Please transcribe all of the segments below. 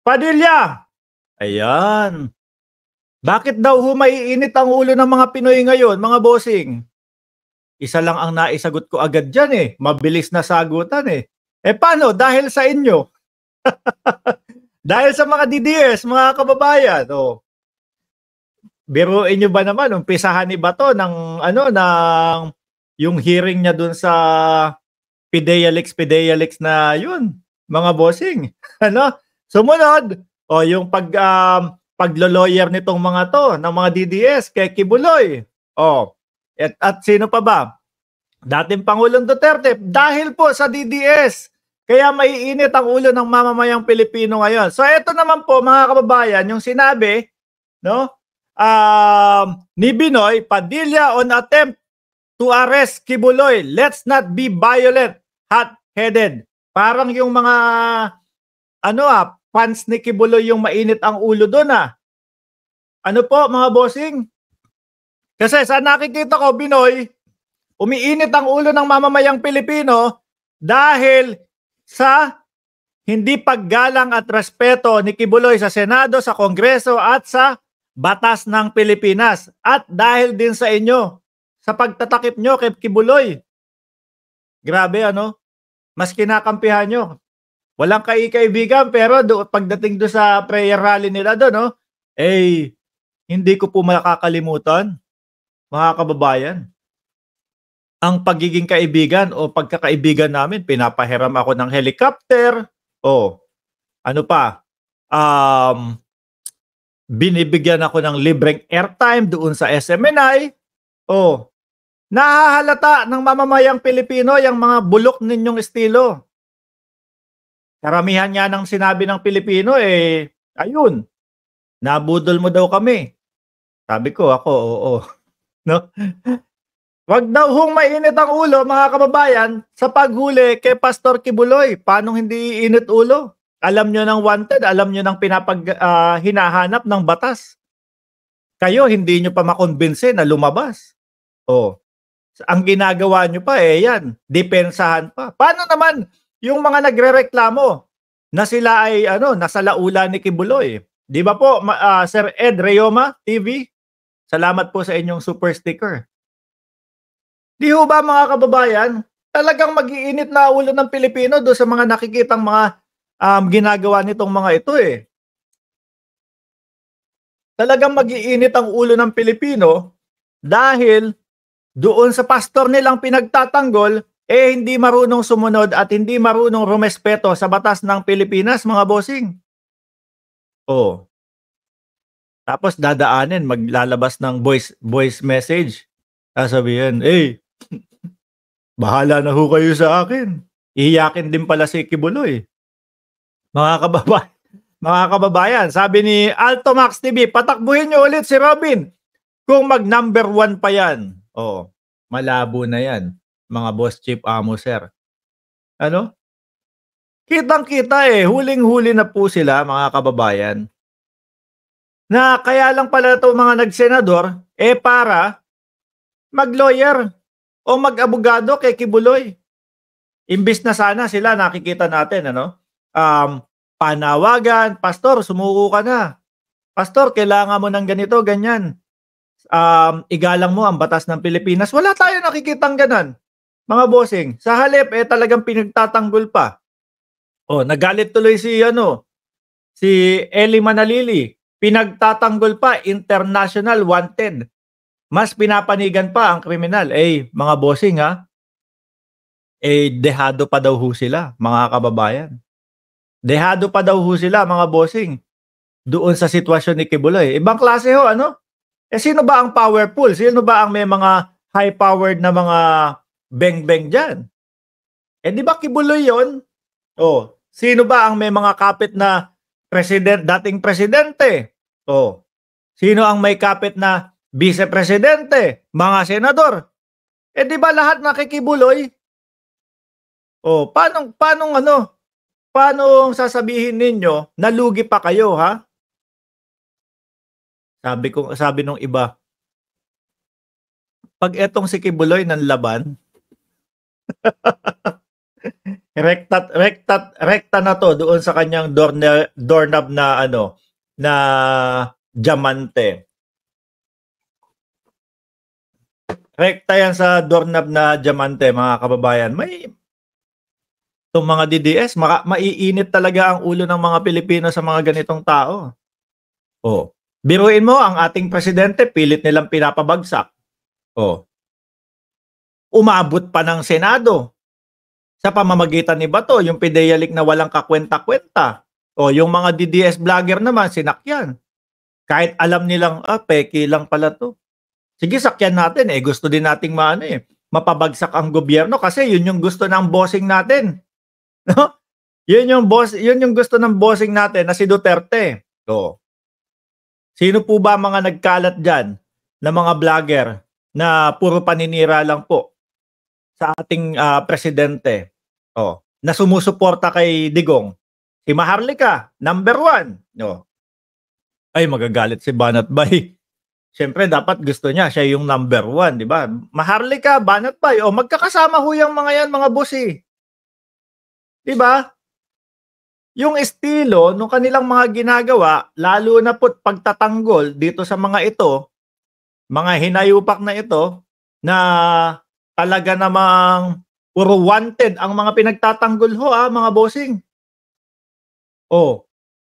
Padilla! Ayan. Bakit daw ho maiinit ang ulo ng mga Pinoy ngayon, mga bossing? Isa lang ang naisagot ko agad dyan eh. Mabilis na sagutan eh. Eh paano? Dahil sa inyo. Dahil sa mga DDS, mga kababayan. Oh. Biruin nyo ba naman, umpisahan ni Bato ng, yung hearing niya dun sa Pidea-Lex na yun, mga bossing. Sumunod, yung paglo-lawyer nitong mga to, ng mga DDS, kay Kibuloy. At sino pa ba? Dating Pangulong Duterte, dahil po sa DDS. Kaya maiinit ang ulo ng mamamayang Pilipino ngayon. So ito naman po mga kababayan, yung sinabi, ni Binoy Padilla on attempt to arrest Kibuloy. Let's not be violent, hot-headed. Parang yung mga fans ni Kibuloy yung mainit ang ulo doon Ano po mga bossing? Kasi sa nakikita ko, Binoy, umiinit ang ulo ng mamamayang Pilipino dahil sa hindi paggalang at respeto ni Kibuloy sa Senado, sa Kongreso at sa batas ng Pilipinas. At dahil din sa inyo, sa pagtatakip nyo kay Kibuloy. Grabe mas kinakampihan nyo. Walang kaibigan pero pagdating do sa prayer rally nila doon, hindi ko po makakalimutan, mga kababayan. Ang pagiging kaibigan o pagkakaibigan namin, pinapahiram ako ng helicopter, binibigyan ako ng libreng airtime doon sa SMNI, nahahalata ng mamamayang Pilipino yung mga bulok ninyong estilo. Karamihan nga ng sinabi ng Pilipino, ayun, nabudol mo daw kami. Sabi ko, ako, oo. Wag daw hong mainit ang ulo, mga kababayan, sa paghuli kay Pastor Kibuloy. Paano hindi init ulo? Alam nyo ng wanted, alam nyo ng hinahanap ng batas. Kayo, hindi nyo pa makonbinse na lumabas. Ang ginagawa nyo pa, yan, depensahan pa. Paano naman yung mga nagrereklamo na sila ay nasa laulan ni Kibuloy? Di ba po, Sir Ed Reyoma TV? Salamat po sa inyong super sticker. Di ho ba mga kababayan, talagang mag-iinit na ulo ng Pilipino do sa mga nakikitang mga ginagawa nitong mga ito Talagang mag-iinit ang ulo ng Pilipino dahil doon sa pastor nilang pinagtatanggol, hindi marunong sumunod at hindi marunong rumespeto sa batas ng Pilipinas, mga bossing. Tapos dadaanin, maglalabas ng voice message. Sasabihin, bahala na ho kayo sa akin. Iiyakin din pala si Kibuloy. Mga kababayan, sabi ni Altomax TV, patakbuhin nyo ulit si Robin kung mag number 1 pa yan. Malabo na yan, mga boss chief amo sir. Kitang-kita huling-huli na po sila, mga kababayan. Na kaya lang pala ito mga nagsenador, para mag-lawyer o mag-abogado kay Kibuloy. Imbis na sana sila nakikita natin, panawagan, pastor, sumuko ka na. Pastor, kailangan mo ng ganito, ganyan. Igalang mo ang batas ng Pilipinas. Wala tayo nakikitang ganan, mga bossing. Sa halip, talagang pinagtatanggol pa. Nagalit tuloy si Eli Manalili. Pinagtatanggol pa, international wanted. Mas pinapanigan pa ang kriminal. Mga bossing dehado pa daw ho sila, mga kababayan. Dehado pa daw ho sila, mga bossing, doon sa sitwasyon ni Kibuloy. Ibang klase ho, sino ba ang powerful? Sino ba ang may mga high-powered na mga beng-beng dyan? Di ba Kibuloy yun? Sino ba ang may mga kapit na dating presidente? Sino ang may kapit na vice-presidente? Mga senador? Di ba lahat nakikibuloy? Paano sasabihin ninyo na lugi pa kayo, ha? Sabi nung iba, pag etong si Kibuloy ng laban, rekta na to doon sa kanyang doorknob na ano, na diamante. Rekta yan sa doorknob na diamante, mga kababayan. Itong mga DDS, maiinit talaga ang ulo ng mga Pilipino sa mga ganitong tao. Oh. Biruin mo, ang ating presidente, pilit nilang pinapabagsak. Oh. Umabot pa ng Senado sa pamamagitan ni Bato, yung PDEA leak na walang kakwenta-kwenta. O yung mga DDS vlogger naman, sinakyan. Kahit alam nilang, peki lang pala to. Sige, sakyan natin eh. Gusto din nating mapabagsak ang gobyerno kasi yun yung gusto ng bossing natin. No? Yun yung gusto ng bossing natin na si Duterte. So, sino po ba mga nagkalat dyan na mga vlogger na puro paninira lang po sa ating presidente? Oh, na sumusuporta kay Digong. Si Maharlika, number 1. No. Ay, magagalit si Banat Bay. Siyempre, dapat gusto niya, siya yung number 1, di ba? Maharlika, Banat Bay, o magkakasama ho yung mga yan, mga boss eh. Di ba? Yung estilo nung kanilang mga ginagawa, lalo na po pagtatanggol dito sa mga ito, mga hinayupak na ito, na talaga namang puro wanted ang mga pinagtatanggol ho, mga bossing. Oh,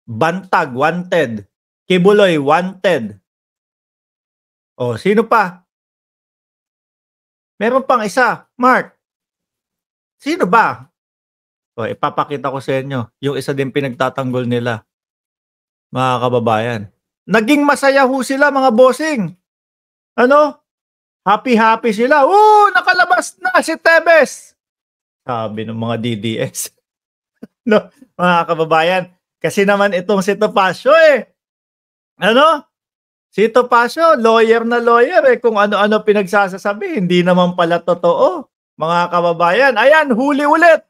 Bantag, wanted. Kibuloy, wanted. Oh, sino pa? Meron pang isa, Mark. Sino ba? Oh, ipapakita ko sa inyo yung isa din pinagtatanggol nila, mga kababayan. Naging masaya ho sila, mga bossing. Ano? Happy-happy sila. Nakalabas na si Tebes. Sabi ng mga DDS. No, mga kababayan. Kasi naman itong si Topacio Ano? Si Topacio, lawyer na lawyer kung ano-ano pinagsasasabi. Hindi naman pala totoo, mga kababayan. Ayan, huli ulit.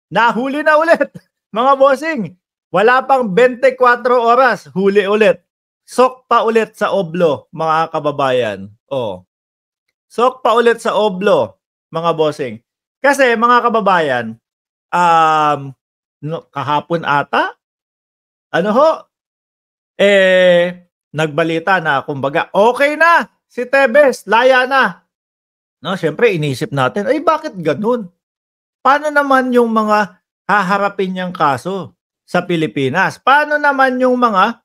Nahuli na ulit, mga bossing. Wala pang 24 oras, huli ulit. Sok pa ulit sa Oblo, mga kababayan. Oh. Sok pa ulit sa Oblo, mga bossing. Kasi, mga kababayan, kahapon ata, nagbalita na, kumbaga, okay na, si Tebes, laya na. No, syempre, inisip natin, ay bakit ganun? Paano naman yung mga haharapin niyang kaso sa Pilipinas? Paano naman yung mga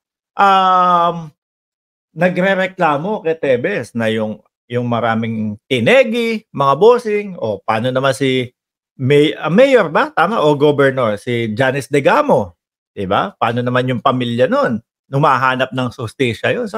nagrereklamo kay Tebes na yung maraming tinegi, mga bossing, o paano naman si mayor ba? Tama? O governor, si Janice Degamo. Diba? Paano naman yung pamilya nun? Humahanap ng justisya yun.